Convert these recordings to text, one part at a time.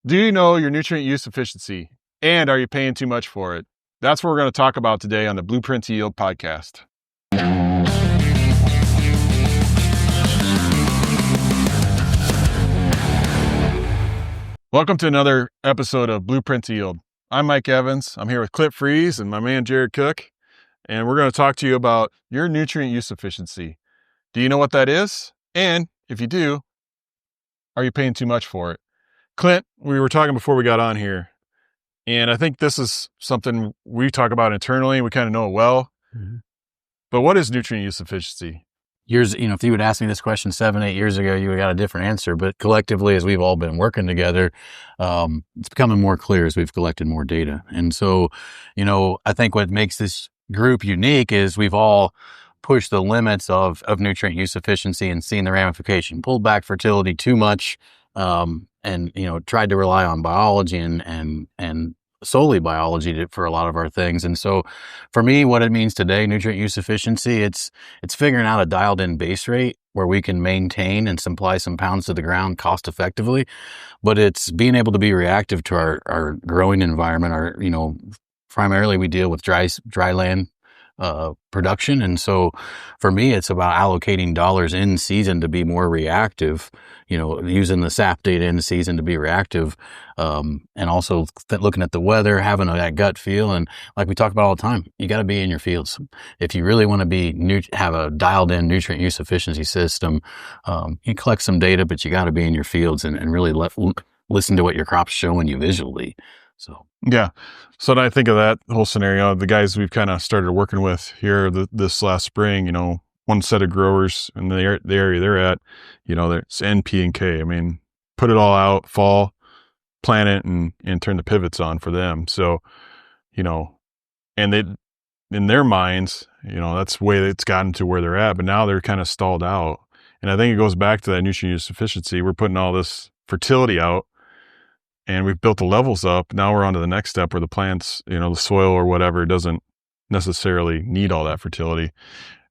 Do you know your nutrient use efficiency? And are you paying too much for it? That's what we're going to talk about today on the Blueprint to Yield podcast. Welcome to another episode of Blueprint to Yield. I'm Mike Evans. I'm here with Clint Frese and my man Jared Cook, and we're going to talk to you about your nutrient use efficiency. Do you know what that is? And if you do, are you paying too much for it? Clint, we were talking before we got on here, and I think this is something we talk about internally. We kind of know it well. Mm-hmm. But what is nutrient use efficiency? If you would ask me this question 7-8 years ago, you would have got a different answer. But collectively, as we've all been working together, it's becoming more clear as we've collected more data. And so, I think what makes this group unique is we've all pushed the limits of nutrient use efficiency and seen the ramification, pulled back fertility too much, and tried to rely on biology and solely biology for a lot of our things. And so for me, what it means today, nutrient use efficiency, it's figuring out a dialed in base rate where we can maintain and supply some pounds to the ground cost effectively, but it's being able to be reactive to our growing environment. Primarily we deal with dry land production. And so for me, it's about allocating dollars in season to be more reactive, using the SAP data in season to be reactive, and also looking at the weather, having that gut feel. And like we talk about all the time, you got to be in your fields. If you really want to have a dialed in nutrient use efficiency system, you collect some data, but you got to be in your fields and really listen to what your crop's showing you visually. So, yeah. So I think of that whole scenario, the guys we've kind of started working with here this last spring, one set of growers in the area they're at, it's N, P, and K. I mean, put it all out, fall, plant it, and turn the pivots on for them. So, and they, in their minds, that's the way it's gotten to where they're at, but now they're kind of stalled out. And I think it goes back to that nutrient use efficiency. We're putting all this fertility out, and we've built the levels up. Now we're on to the next step where the plants, the soil or whatever doesn't necessarily need all that fertility.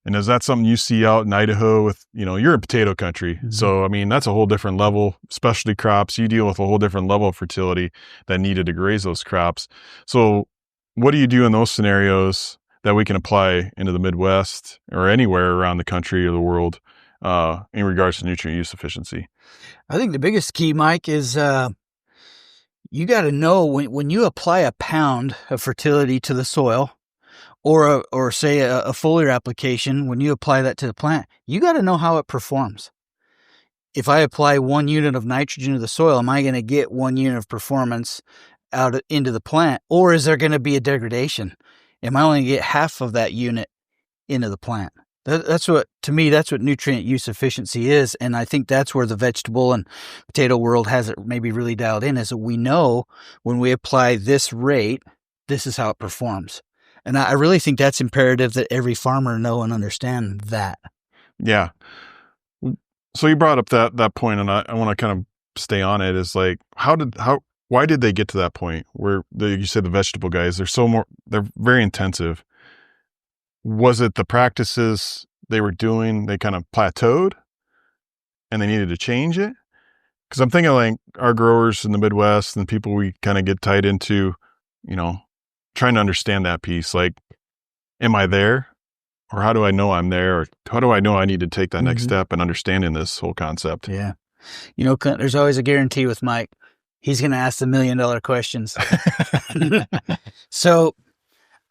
And is that something you see out in Idaho with, you're in potato country. Mm-hmm. So, I mean, that's a whole different level. Specialty crops, you deal with a whole different level of fertility that needed to graze those crops. So what do you do in those scenarios that we can apply into the Midwest or anywhere around the country or the world in regards to nutrient use efficiency? I think the biggest key, Mike, is you got to know when you apply a pound of fertility to the soil, or say a foliar application, when you apply that to the plant, you got to know how it performs. If I apply 1 unit of nitrogen to the soil, am I going to get 1 unit of performance out into the plant, or is there going to be a degradation? Am I only going to get half of that unit into the plant? That's what nutrient use efficiency is. And I think that's where the vegetable and potato world has it maybe really dialed in, is that we know when we apply this rate, this is how it performs. And I really think that's imperative that every farmer know and understand that. Yeah. So you brought up that point, and I want to kind of stay on it, is like, why did they get to that point where you said the vegetable guys, they're very intensive. Was it the practices they were doing, they kind of plateaued and they needed to change it? Because I'm thinking like our growers in the Midwest and people we kind of get tied into, trying to understand that piece. Like, am I there? Or how do I know I'm there? Or how do I know I need to take that next step in understanding this whole concept? Yeah. Clint, there's always a guarantee with Mike. He's going to ask the $1 million questions. So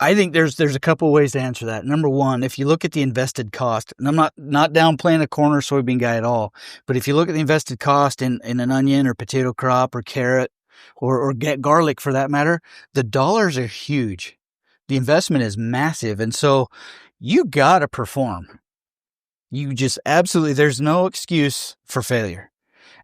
I think there's a couple of ways to answer that. Number one, if you look at the invested cost, and I'm not downplaying a corn or soybean guy at all, but if you look at the invested cost in an onion or potato crop or carrot or get garlic for that matter, the dollars are huge. The investment is massive. And so you got to perform. You just absolutely, there's no excuse for failure.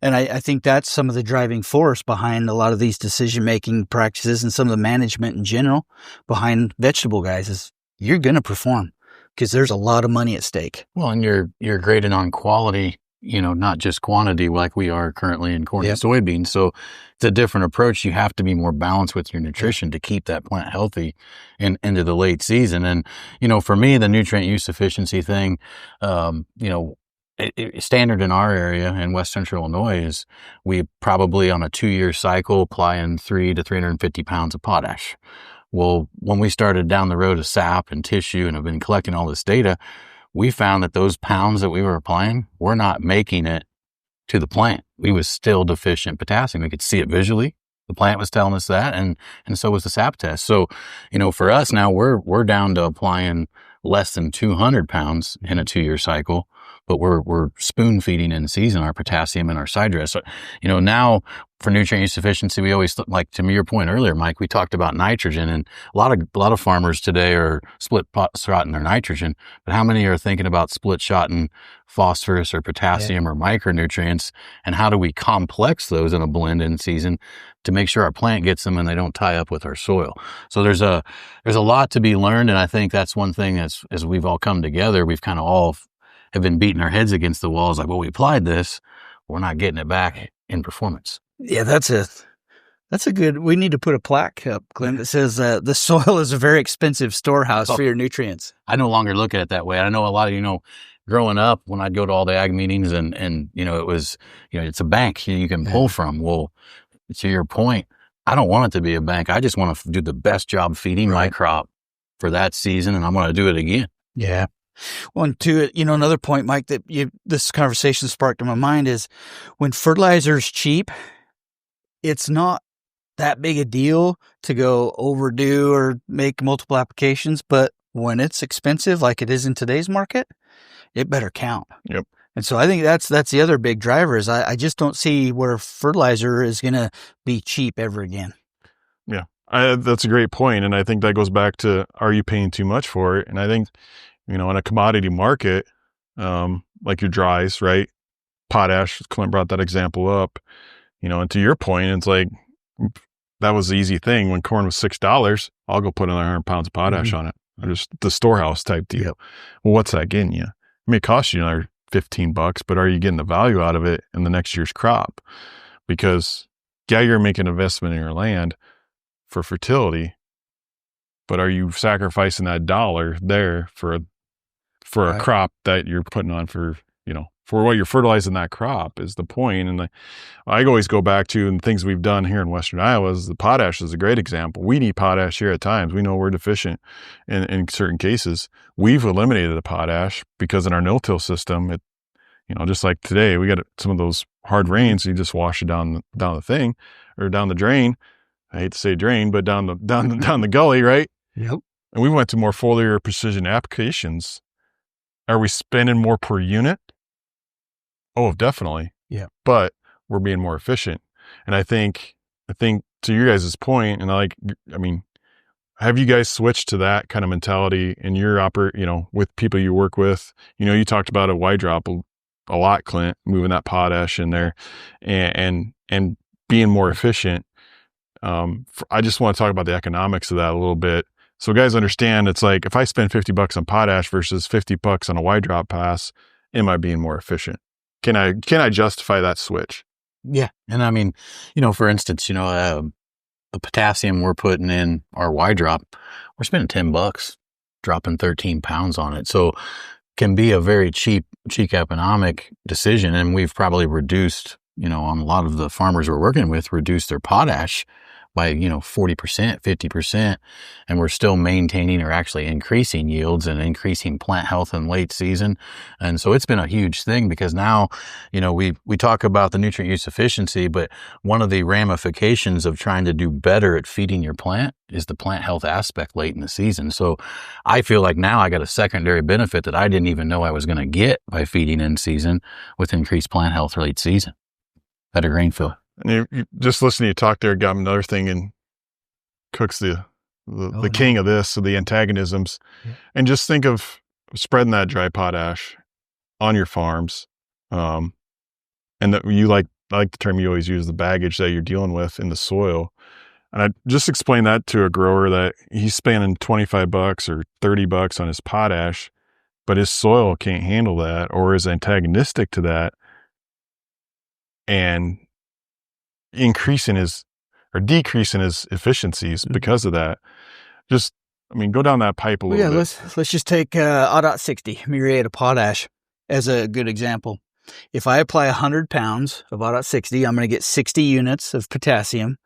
And I think that's some of the driving force behind a lot of these decision-making practices and some of the management in general behind vegetable guys is you're going to perform because there's a lot of money at stake. Well, and you're graded on quality, not just quantity like we are currently in corn and soybeans. So it's a different approach. You have to be more balanced with your nutrition to keep that plant healthy into the late season. And, for me, the nutrient use efficiency thing, standard in our area in West Central Illinois is we probably on a 2-year cycle applying 3 to 350 pounds of potash. Well, when we started down the road of sap and tissue and have been collecting all this data, we found that those pounds that we were applying were not making it to the plant. We was still deficient potassium. We could see it visually. The plant was telling us that, and so was the sap test. So, for us now, we're down to applying less than 200 pounds in a 2-year cycle, but we're spoon feeding in season our potassium and our sidedress. So, now for nutrient use efficiency, we always, like to your point earlier, Mike, we talked about nitrogen, and a lot of farmers today are split shotting their nitrogen, but how many are thinking about split shotting phosphorus or potassium or micronutrients, and how do we complex those in a blend in season to make sure our plant gets them and they don't tie up with our soil? So there's a lot to be learned, and I think that's one thing as we've all come together, we've kind of all have been beating our heads against the walls like, well, we applied this, we're not getting it back in performance. Yeah, that's a good, we need to put a plaque up, Clint, that says the soil is a very expensive storehouse for your nutrients. I no longer look at it that way. I know a lot of, growing up when I'd go to all the ag meetings and it was, it's a bank you can pull from. Well, to your point, I don't want it to be a bank. I just want to do the best job feeding my crop for that season, and I'm going to do it again. Yeah. Well, and to another point, Mike, that this conversation sparked in my mind is when fertilizer's cheap, it's not that big a deal to go overdo or make multiple applications. But when it's expensive, like it is in today's market, it better count. Yep. And so I think that's the other big driver is I just don't see where fertilizer is going to be cheap ever again. Yeah, that's a great point. And I think that goes back to, are you paying too much for it? And I think, in a commodity market, like your dries, right? Potash, Clint brought that example up, and to your point, it's like, that was the easy thing. When corn was $6, I'll go put another 100 pounds of potash on it. Or just the storehouse type deal. Yep. Well, what's that getting you? I mean, it costs you another $15, but are you getting the value out of it in the next year's crop? Because you're making an investment in your land for fertility, but are you sacrificing that dollar there for a crop that you're putting on for what you're fertilizing that crop is the point. And I always go back to, and things we've done here in Western Iowa is the potash is a great example. We need potash here at times. We know we're deficient in certain cases. We've eliminated the potash because in our no-till system, it, just like today, we got some of those hard rains. You just wash it down the thing or down the drain. I hate to say drain, but down the gully, right? Yep. And we went to more foliar precision applications. Are we spending more per unit? Oh, definitely. Yeah. But we're being more efficient. And I think to your guys' point, and have you guys switched to that kind of mentality in your with people you work with? You talked about a Y drop a lot, Clint, moving that potash in there and being more efficient. I just want to talk about the economics of that a little bit. So guys understand it's like, if I spend $50 on potash versus $50 on a Y drop pass, am I being more efficient? Can I justify that switch? Yeah. And for instance, the potassium we're putting in our Y drop, we're spending $10 dropping 13 pounds on it. So can be a very cheap economic decision. And we've probably reduced, on a lot of the farmers we're working with, reduced their potash by, 40%, 50%, and we're still maintaining or actually increasing yields and increasing plant health in late season. And so it's been a huge thing because now, we talk about the nutrient use efficiency, but one of the ramifications of trying to do better at feeding your plant is the plant health aspect late in the season. So I feel like now I got a secondary benefit that I didn't even know I was going to get by feeding in season with increased plant health late season. Better grain fill. And you just listening to you talk there got another thing, and Cook's the king of this, of the antagonisms. Yeah. And just think of spreading that dry potash on your farms. And that you I like the term you always use, the baggage that you're dealing with in the soil. And I just explain that to a grower that he's spending $25 or $30 on his potash, but his soil can't handle that or is antagonistic to that. And decreasing his efficiencies because of that. Just, go down that pipe a little bit. Let's just take ODOT 60, muriate of potash. as a good example. If I apply 100 pounds of about 60, I'm going to get 60 units of potassium,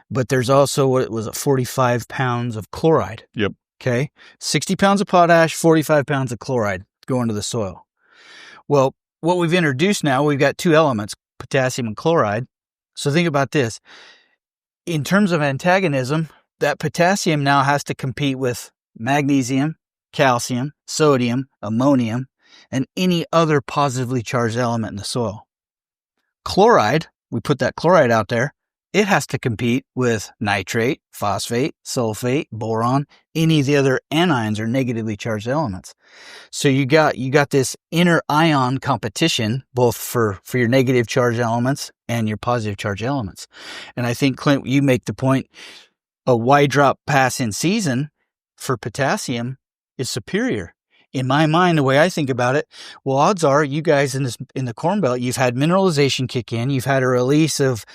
but there's also, what was it, 45 pounds of chloride. Yep. Okay. 60 pounds of potash, 45 pounds of chloride go into the soil. Well, what we've introduced now, we've got two elements, potassium and chloride. So think about this. In terms of antagonism, that potassium now has to compete with magnesium, calcium, sodium, ammonium, and any other positively charged element in the soil. Chloride, we put that chloride out there, it has to compete with nitrate, phosphate, sulfate, boron, any of the other anions or negatively charged elements. So you got this inner ion competition, both for your negative charged elements and your positive charged elements. And I think, Clint, you make the point, a wide drop pass in season for potassium is superior. In my mind, the way I think about it, well, odds are you guys in the Corn Belt, you've had mineralization kick in, you've had a release of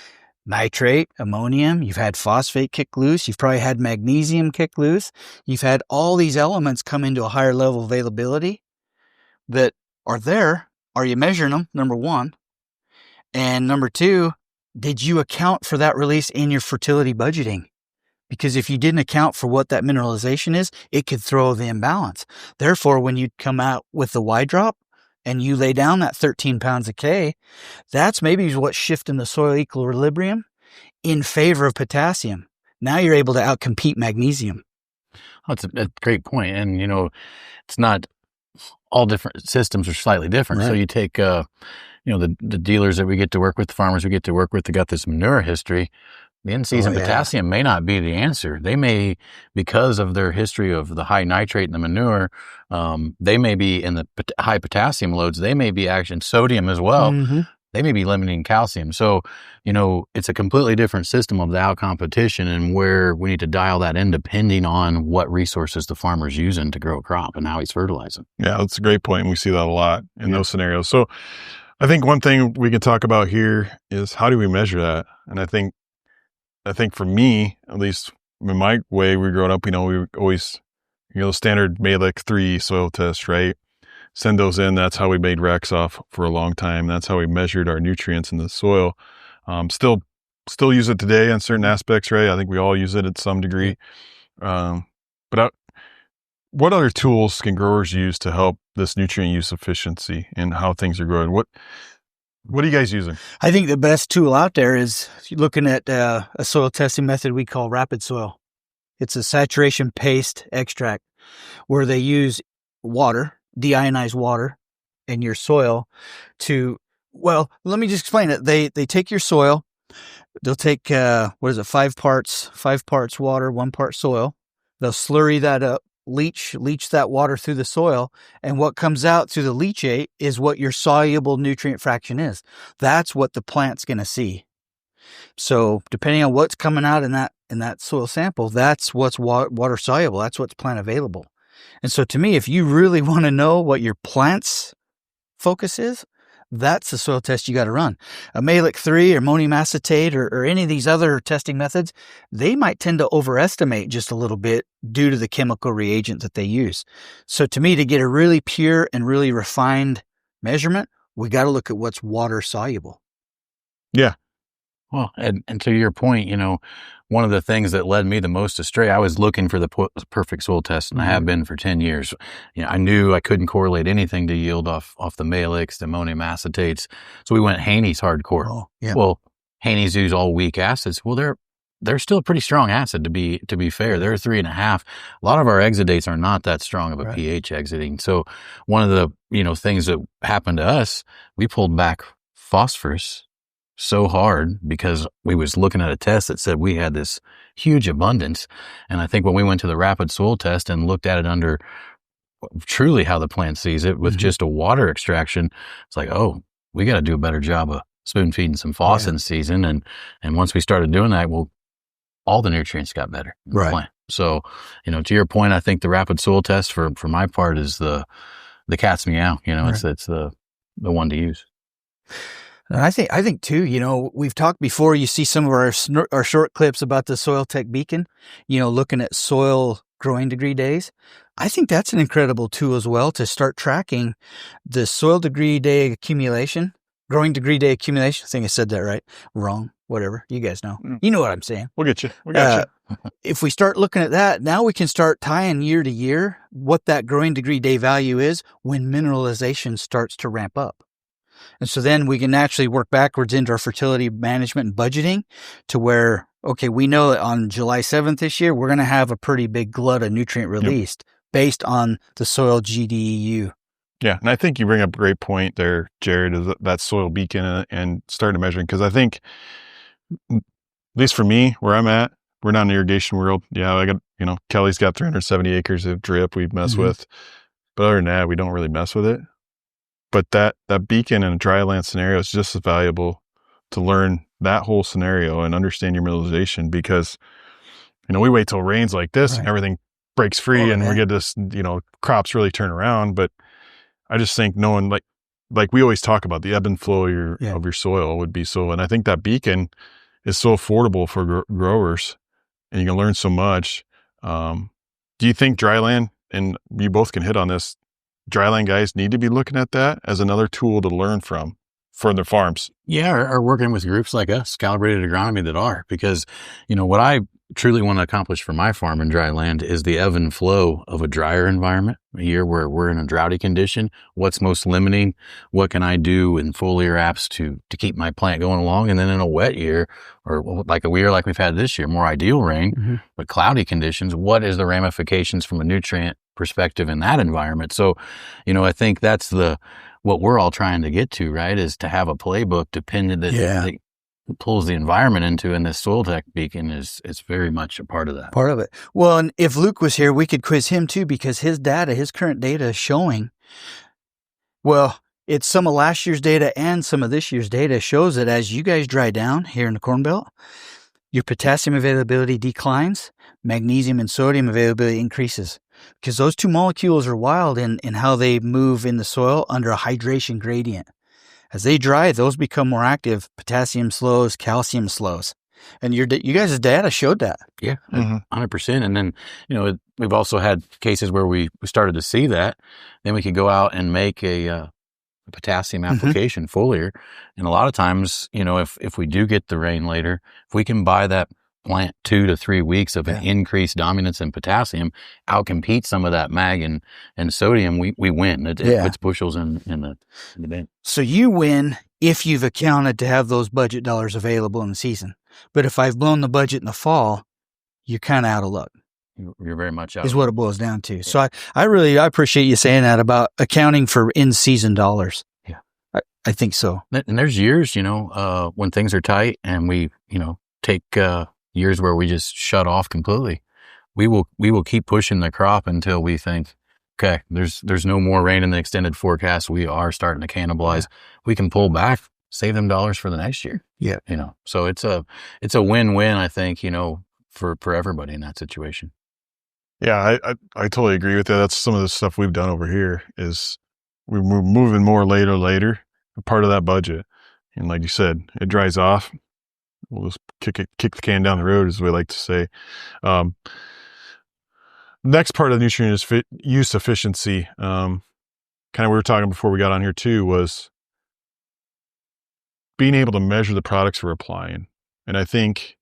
nitrate, ammonium, you've had phosphate kick loose, you've probably had magnesium kick loose, you've had all these elements come into a higher level of availability that are there. Are you measuring them? Number one. And number two, did you account for that release in your fertility budgeting? Because if you didn't account for what that mineralization is, it could throw the imbalance. Therefore, when you come out with the Y drop and you lay down that 13 pounds of K, that's maybe what's shifting the soil equilibrium in favor of potassium. Now you're able to outcompete magnesium. Oh, that's a great point. And, it's not all different systems are slightly different. Right. So you take, the dealers that we get to work with, the farmers we get to work with, that got this manure history. The in-season potassium may not be the answer. They may, because of their history of the high nitrate in the manure, they may be in the high potassium loads. They may be actually sodium as well. Mm-hmm. They may be limiting calcium. So, it's a completely different system of the out competition and where we need to dial that in depending on what resources the farmer's using to grow a crop and how he's fertilizing. Yeah, that's a great point. And we see that a lot in those scenarios. So I think one thing we can talk about here is how do we measure that? And I think for me, at least in my way, we growing up, we always, standard Malik 3 soil test, right? Send those in. That's how we made Rex off for a long time. That's how we measured our nutrients in the soil. Still use it today on certain aspects, right? I think we all use it at some degree. But what other tools can growers use to help this nutrient use efficiency and how things are growing? What are you guys using? I think the best tool out there is looking at a soil testing method we call rapid soil. It's a saturation paste extract where they use water, deionized water, in your soil let me just explain it. They take your soil, they'll take, 5 parts water, 1 part soil. They'll slurry that up, leach that water through the soil, and what comes out through the leachate is what your soluble nutrient fraction is. That's what the plant's going to see. So depending on what's coming out in that soil sample, that's what's water soluble. That's what's plant available. And so to me, if you really want to know what your plant's focus is, that's the soil test you got to run. A Malik 3 or ammonium acetate or any of these other testing methods, they might tend to overestimate just a little bit due to the chemical reagent that they use. So to me, to get a really pure and really refined measurement, we got to look at what's water soluble. Yeah. Well, and to your point, one of the things that led me the most astray, I was looking for the perfect soil test, and I have been for 10 years. I knew I couldn't correlate anything to yield off the Maliks, the ammonium acetates. So we went Haney's hardcore. Oh, yeah. Well, Haney's use all weak acids. Well, they're still a pretty strong acid to be fair. They're 3.5. A lot of our exudates are not that strong of a pH exiting. So one of the, things that happened to us, we pulled back phosphorus so hard because we was looking at a test that said we had this huge abundance. And I think when we went to the rapid soil test and looked at it under truly how the plant sees it with just a water extraction, it's like, oh, we got to do a better job of spoon feeding some phos in season. And once we started doing that, well, all the nutrients got better in the plant. So, to your point, I think the rapid soil test for my part is the cat's meow. It's the one to use. And I think too, we've talked before, you see some of our short clips about the SoilTech Beacon, looking at soil growing degree days. I think that's an incredible tool as well to start tracking the soil degree day accumulation, growing degree day accumulation. I think I said that right. Wrong. Whatever. You guys know. You know what I'm saying. We'll get you. We got you. If we start looking at that, now we can start tying year to year what that growing degree day value is when mineralization starts to ramp up. And so then we can actually work backwards into our fertility management and budgeting to where, okay, we know that on July 7th this year, we're going to have a pretty big glut of nutrient released based on the soil GDEU. Yeah. And I think you bring up a great point there, Jared, is that soil beacon and starting measuring. Because I think, at least for me, where I'm at, we're not in the irrigation world. Yeah, I got, Kelly's got 370 acres of drip we mess with. But other than that, we don't really mess with it. But that beacon in a dry land scenario is just as valuable to learn that whole scenario and understand your mineralization, because, we wait till it rains like this and everything breaks free and we get this, crops really turn around. But I just think knowing, like we always talk about, the ebb and flow of your soil would be so, and I think that beacon is so affordable for growers, and you can learn so much. Do you think dryland, and you both can hit on this, dryland guys need to be looking at that as another tool to learn from for their farms? Yeah, or working with groups like us, Calibrated Agronomy, that are, because, what I truly want to accomplish for my farm in dry land is the ebb and flow of a drier environment, a year where we're in a droughty condition. What's most limiting? What can I do in foliar apps to keep my plant going along? And then in a wet year, or like a year like we've had this year, more ideal rain, but cloudy conditions, what is the ramifications from a nutrient perspective in that environment? So, I think that's what we're all trying to get to, right? Is to have a playbook dependent that pulls the environment into, and this SoilTech Beacon is very much a part of that. Part of it. Well, and if Luke was here, we could quiz him too, because his current data is showing, well, it's some of last year's data and some of this year's data shows that as you guys dry down here in the Corn Belt, your potassium availability declines, magnesium and sodium availability increases, because those two molecules are wild in how they move in the soil under a hydration gradient. As they dry, those become more active. Potassium slows, calcium slows. And you guys' data showed that. Yeah, 100%. And then, we've also had cases where we started to see that. Then we could go out and make a potassium application foliar. And a lot of times, if we do get the rain later, if we can buy that plant 2 to 3 weeks of an increased dominance in potassium, outcompete some of that mag and sodium, we win. It puts bushels in the bin. So you win if you've accounted to have those budget dollars available in the season. But if I've blown the budget in the fall, you're kind of out of luck. You're very much out. Is what it boils down to. Yeah. So I really appreciate you saying that about accounting for in-season dollars. Yeah. I think so. And there's years, when things are tight and we, take years where we just shut off completely. We will keep pushing the crop until we think, okay, there's no more rain in the extended forecast. We are starting to cannibalize. We can pull back, save them dollars for the next year. Yeah. So it's a win-win, I think, for everybody in that situation. Yeah, I totally agree with that. That's some of the stuff we've done over here is we're moving more later, a part of that budget. And like you said, it dries off. We'll just kick the can down the road, as we like to say. Next part of the nutrient use efficiency, kind of we were talking before we got on here too, was being able to measure the products we're applying. And I think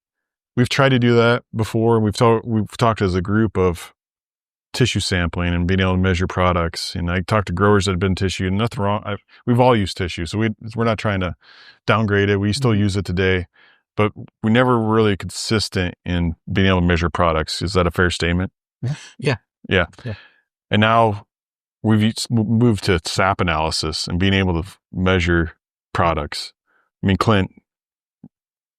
we've tried to do that before. We've talked as a group of tissue sampling and being able to measure products. And I talked to growers that have been tissue, and nothing wrong. We've all used tissue, so we're not trying to downgrade it. We still use it today, but we never really consistent in being able to measure products. Is that a fair statement? Yeah. And now we've moved to SAP analysis and being able to measure products. I mean, Clint,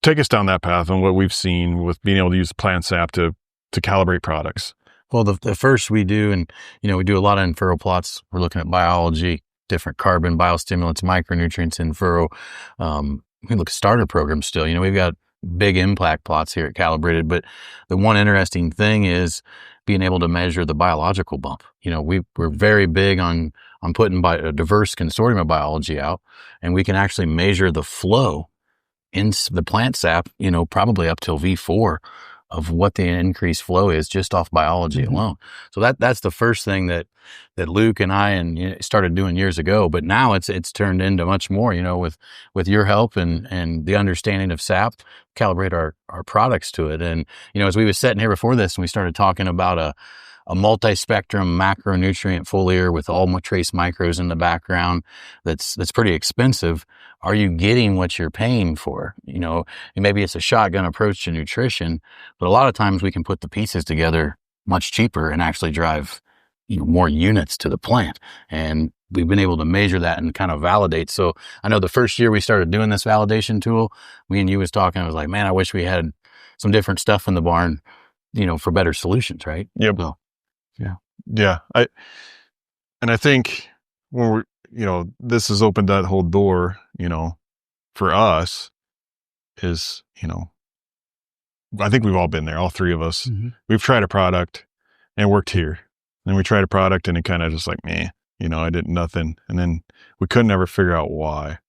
take us down that path on what we've seen with being able to use plant sap to calibrate products. Well, the first we do, and we do a lot of in-furrow plots. We're looking at biology, different carbon, biostimulants, micronutrients in furrow. We look at starter programs still. We've got big impact plots here at Calibrated, but the one interesting thing is being able to measure the biological bump. We're very big on putting a diverse consortium of biology out, and we can actually measure the flow in the plant sap, probably up till V4 of what the increased flow is just off biology alone. So that's the first thing that Luke and I started doing years ago, but now it's turned into much more, with your help and the understanding of SAP, calibrate our products to it. And, as we was sitting here before this and we started talking about a multi-spectrum macronutrient foliar with all trace micros in the background that's pretty expensive. Are you getting what you're paying for? And maybe it's a shotgun approach to nutrition, but a lot of times we can put the pieces together much cheaper and actually drive more units to the plant. And we've been able to measure that and kind of validate. So I know the first year we started doing this validation tool, me and you was talking, I was like, man, I wish we had some different stuff in the barn, for better solutions, right? Yep. So, yeah. I think when this has opened that whole door, for us is, I think we've all been there, all three of us. We've tried a product and worked here. Then we tried a product and it kind of just like, meh, I did nothing. And then we couldn't ever figure out why.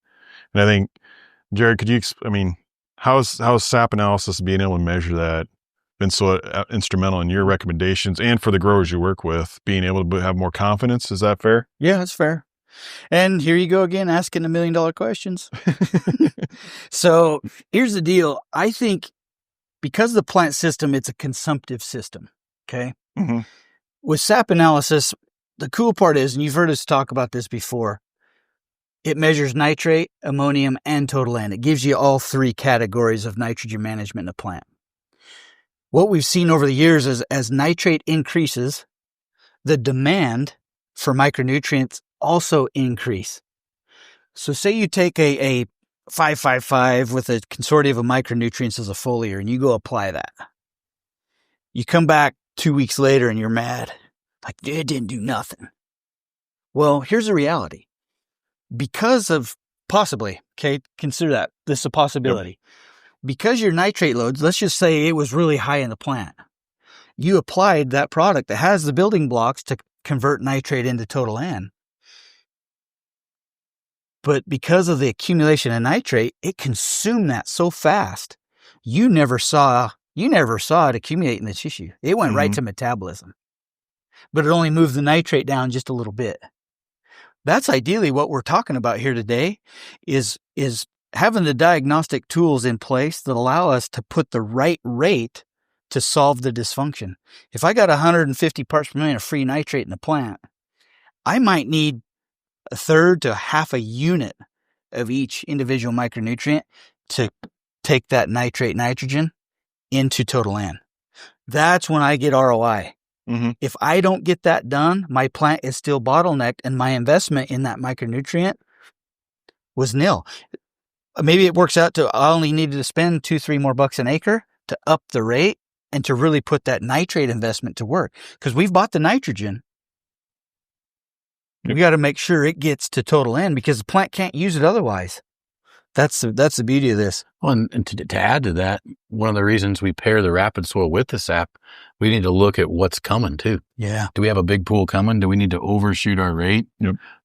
And I think, Jared, could you, how's SAP analysis being able to measure that been so instrumental in your recommendations and for the growers you work with, being able to have more confidence? Is that fair? Yeah, that's fair. And here you go again, asking $1 million questions. So here's the deal. I think because the plant system, it's a consumptive system. Okay. With SAP analysis, the cool part is, and you've heard us talk about this before, it measures nitrate, ammonium, and total N. It gives you all three categories of nitrogen management in a plant. What we've seen over the years is as nitrate increases, the demand for micronutrients also increase. So say you take a 555 with a consortium of micronutrients as a foliar and you go apply that. You come back 2 weeks later and you're mad. Like, it didn't do nothing. Well, here's the reality. Because of possibly, okay, consider that. This is a possibility. Yep. Because your nitrate loads, let's just say it was really high in the plant. You applied that product that has the building blocks to convert nitrate into total N. But because of the accumulation of nitrate, it consumed that so fast, you never saw it accumulate in the tissue. It went right to metabolism. But it only moved the nitrate down just a little bit. That's ideally what we're talking about here today is having the diagnostic tools in place that allow us to put the right rate to solve the dysfunction. If I got 150 parts per million of free nitrate in the plant, I might need a third to half a unit of each individual micronutrient to take that nitrate nitrogen into total N. That's when I get ROI. If I don't get that done, my plant is still bottlenecked and my investment in that micronutrient was nil. Maybe it works out to I only needed to spend $2-3 more an acre to up the rate and to really put that nitrate investment to work. Because we've bought the nitrogen. We got to make sure it gets to total N because the plant can't use it otherwise. That's the beauty of this. Well, and to add to that, one of the reasons we pair the rapid soil with the SAP, we need to look at what's coming too. Yeah. Do we have a big pool coming? Do we need to overshoot our rate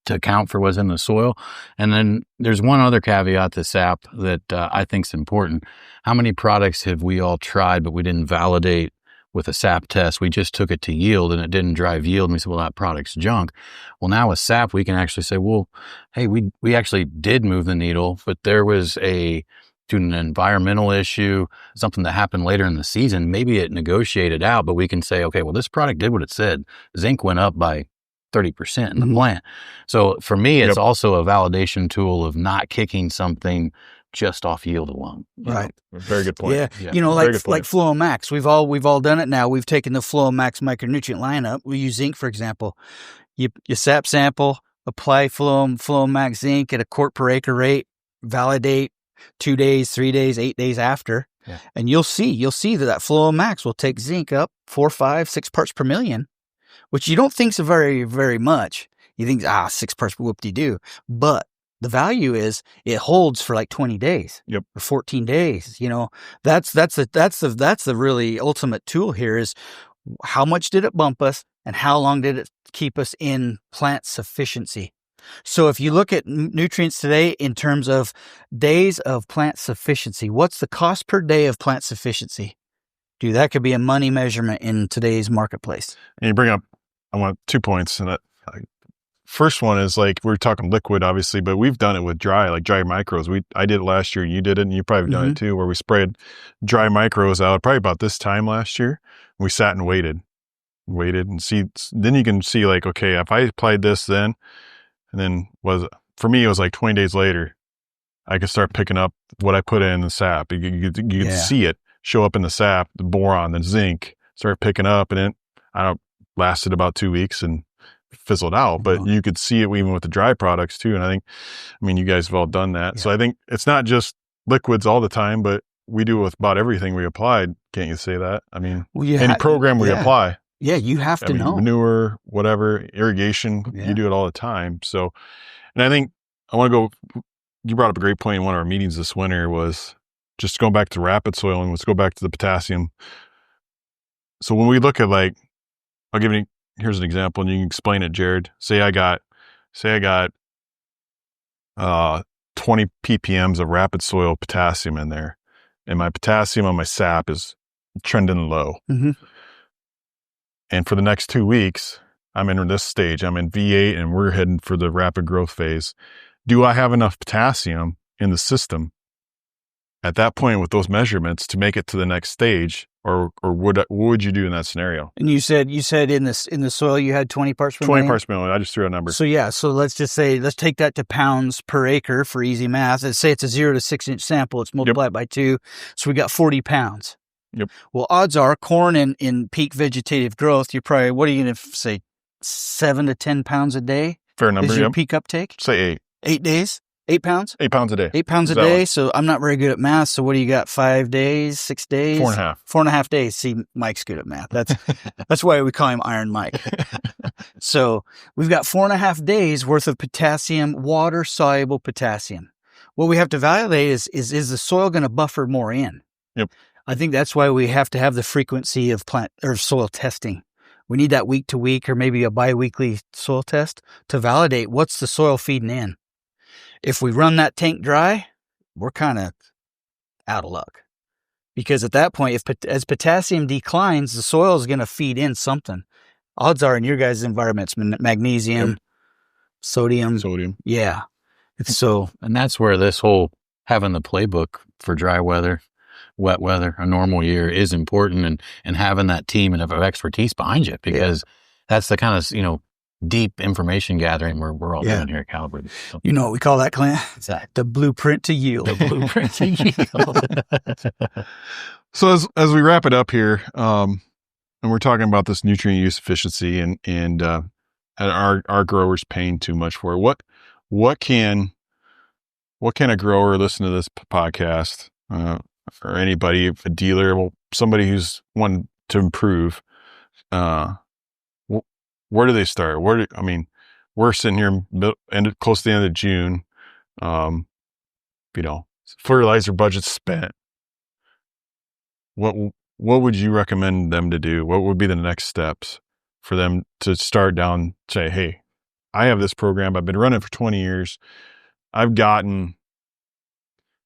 to account for what's in the soil? And then there's one other caveat to SAP that I think is important. How many products have we all tried, but we didn't validate with a SAP test? We just took it to yield and it didn't drive yield. And we said, well, that product's junk. Well, now with SAP, we can actually say, well, hey, we actually did move the needle, but there was due to an environmental issue, something that happened later in the season. Maybe it negotiated out, but we can say, okay, well, this product did what it said. Zinc went up by 30% in the plant. So for me, it's also a validation tool of not kicking something just off yield alone. Right. Very good point. Yeah. Like Fluo Max. We've all done it now. We've taken the Fluo Max micronutrient lineup. We use zinc, for example. You SAP sample, apply Fluo Max zinc at a quart per acre rate, validate 2 days, 3 days, 8 days after. Yeah. And you'll see that Fluo Max will take zinc up 4, 5, 6 parts per million, which you don't think is very, very much. You think, 6 parts per whoop-de-doo. But the value is it holds for like 20 days or 14 days. That's the really ultimate tool here is how much did it bump us and how long did it keep us in plant sufficiency? So if you look at nutrients today in terms of days of plant sufficiency, what's the cost per day of plant sufficiency? Dude, that could be a money measurement in today's marketplace. And you bring up, I want 2 points. And first one is like, we're talking liquid, obviously, but we've done it with dry, like dry micros. I did it last year, and you did it, and you probably done it too, where we sprayed dry micros out probably about this time last year. We sat and waited and see. Then you can see like, okay, if I applied this then, and then for me, it was like 20 days later, I could start picking up what I put in the sap. You could see it show up in the sap, the boron, the zinc, start picking up, and it lasted about 2 weeks and fizzled out. But you could see it even with the dry products too. And I mean, you guys have all done that. Yeah. So I think it's not just liquids all the time, but we do it with about everything we applied. Can't you say that? I mean, any program we apply. Yeah, you have to know. Manure, whatever, irrigation, you do it all the time. So, and I think I want to go, you brought up a great point in one of our meetings this winter was just going back to rapid soil, and let's go back to the potassium. So when we look at like, here's an example, and you can explain it, Jared. Say I got 20 ppms of rapid soil potassium in there, and my potassium on my sap is trending low. And for the next 2 weeks, I'm in this stage. I'm in V8, and we're heading for the rapid growth phase. Do I have enough potassium in the system at that point with those measurements to make it to the next stage, or what would you do in that scenario? And you said in the soil you had 20 parts per 20 million? parts per million. I just threw a number. So let's take that to pounds per acre for easy math. Let's say it's a 0 to 6 inch sample. It's multiplied by 2. So we got 40 pounds. Yep. Well, odds are corn in peak vegetative growth, you're probably, what are you going to say, 7 to 10 pounds a day? Fair number. Is your peak uptake? Say 8. 8 days? 8 pounds? 8 pounds a day. 8 pounds a day. So I'm not very good at math. So what do you got? 5 days, 6 days? 4.5. 4.5 days. See, Mike's good at math. That's why we call him Iron Mike. So we've got 4.5 days worth of potassium, water soluble potassium. What we have to validate is the soil going to buffer more in? Yep. I think that's why we have to have the frequency of plant or soil testing. We need that week to week or maybe a biweekly soil test to validate what's the soil feeding in. If we run that tank dry, we're kind of out of luck, because at that point, as potassium declines, the soil is going to feed in something. Odds are in your guys' environments, magnesium, sodium. Yeah. And that's where this whole having the playbook for dry weather, wet weather, a normal year is important, and having that team and of expertise behind you, because that's the kind of, deep information gathering we're all doing here at Calibrated. So. You know what we call that, Clint? Exactly. The blueprint to yield. The blueprint to yield. So as we wrap it up here, and we're talking about this nutrient use efficiency and our growers paying too much for it. What can a grower listen to this podcast, or anybody, a dealer, somebody who's wanting to improve, where do they start? We're sitting here close to the end of June. Fertilizer budget's spent. What would you recommend them to do? What would be the next steps for them to start down? Say, hey, I have this program. I've been running for 20 years. I've gotten,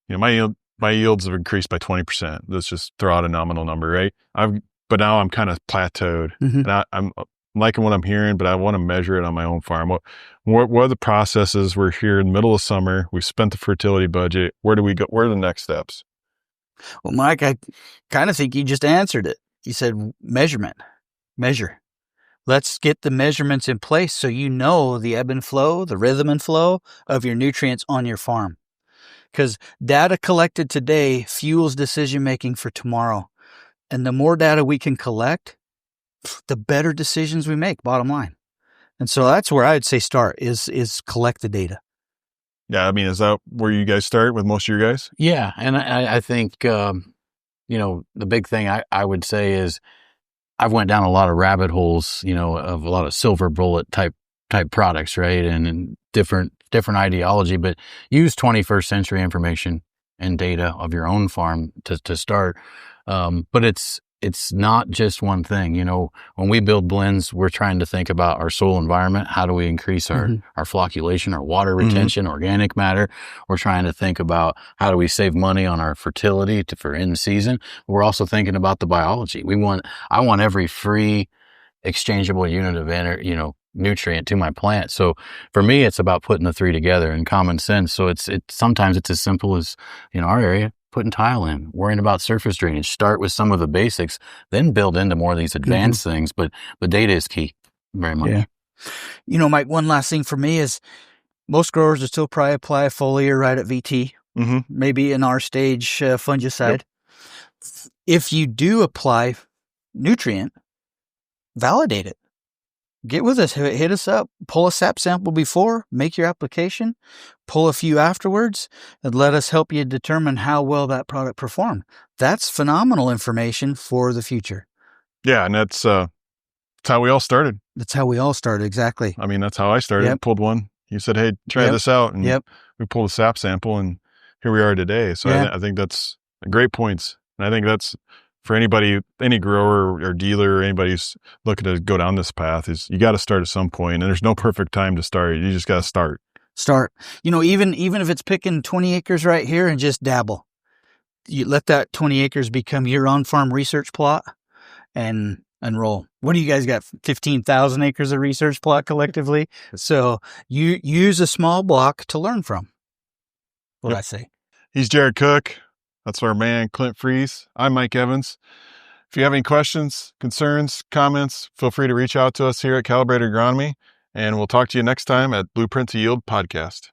my yields have increased by 20%. Let's just throw out a nominal number, right? But now I'm kind of plateaued, and I'm liking what I'm hearing, but I want to measure it on my own farm. What are the processes? We're here in the middle of summer. We've spent the fertility budget. Where do we go? Where are the next steps? Well, Mike, I kind of think you just answered it. You said measure. Let's get the measurements in place so you know the ebb and flow, the rhythm and flow of your nutrients on your farm. Because data collected today fuels decision-making for tomorrow. And the more data we can collect, the better decisions we make, bottom line. And so that's where I'd say start is collect the data. Yeah. Is that where you guys start with most of your guys? Yeah. And I think, the big thing I would say is I've went down a lot of rabbit holes, of a lot of silver bullet type products, right? And different ideology, but use 21st century information and data of your own farm to start. But it's it's not just one thing. You know, when we build blends, we're trying to think about our soil environment. How do we increase our flocculation, our water retention, organic matter? We're trying to think about how do we save money on our fertility for in season. We're also thinking about the biology. I want every free exchangeable unit of nutrient to my plant. So for me, it's about putting the three together in common sense. So sometimes it's as simple as, in our area, putting tile in, worrying about surface drainage, start with some of the basics, then build into more of these advanced things. But data is key very much. Yeah. You know, Mike, one last thing for me is most growers will still probably apply a foliar right at VT, maybe in our stage fungicide. Yep. If you do apply nutrient, validate it. Get with us, hit us up, pull a sap sample before, make your application, pull a few afterwards, and let us help you determine how well that product performed. That's phenomenal information for the future. Yeah, and that's how we all started. That's how we all started, exactly. I mean, that's how I started. Yep. Pulled one. You said, hey, try this out. And we pulled a sap sample, and here we are today. So I think that's great points. And I think that's for anybody, any grower or dealer or anybody who's looking to go down this path, is you got to start at some point, and there's no perfect time to start. You just got to start. You know, even if it's picking 20 acres right here and just dabble, you let that 20 acres become your on-farm research plot and roll. What do you guys got? 15,000 acres of research plot collectively. So you use a small block to learn from. What I say. He's Jared Cook. That's our man, Clint Frese. I'm Mike Evans. If you have any questions, concerns, comments, feel free to reach out to us here at Calibrated Agronomy, and we'll talk to you next time at Blueprint to Yield podcast.